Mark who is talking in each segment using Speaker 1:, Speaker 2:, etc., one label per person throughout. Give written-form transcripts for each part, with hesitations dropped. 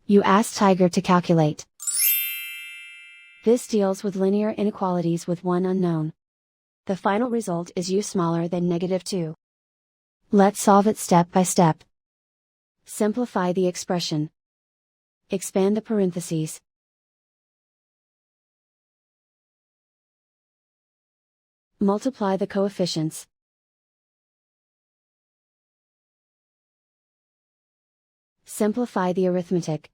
Speaker 1: You ask Tiger to calculate. This deals with linear inequalities with one unknown. The final result is u smaller than -2. Let's solve it step by step. Simplify the expression. Expand the parentheses. Multiply the coefficients. Simplify the arithmetic.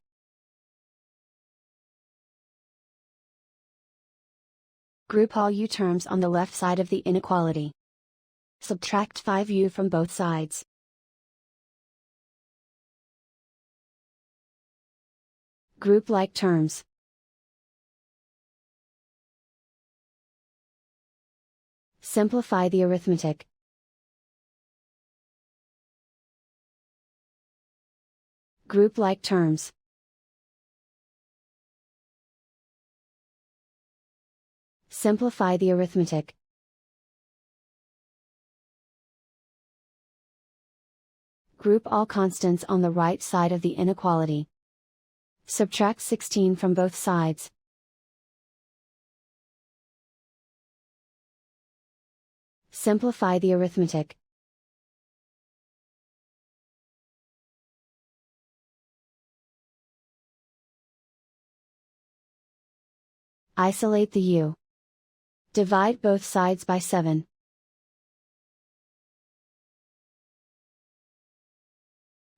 Speaker 1: Group all u terms on the left side of the inequality. Subtract 5u from both sides. Group like terms. Simplify the arithmetic. Group like terms. Simplify the arithmetic. Group all constants on the right side of the inequality. Subtract 16 from both sides. Simplify the arithmetic. Isolate the u. Divide both sides by 7.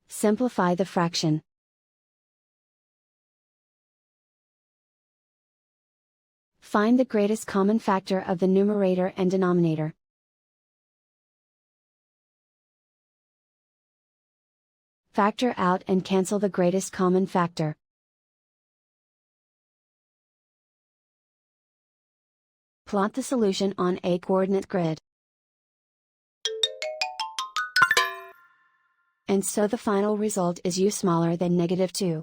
Speaker 1: Simplify the fraction. Find the greatest common factor of the numerator and denominator. Factor out and cancel the greatest common factor. Plot the solution on a coordinate grid. And so the final result is u smaller than -2.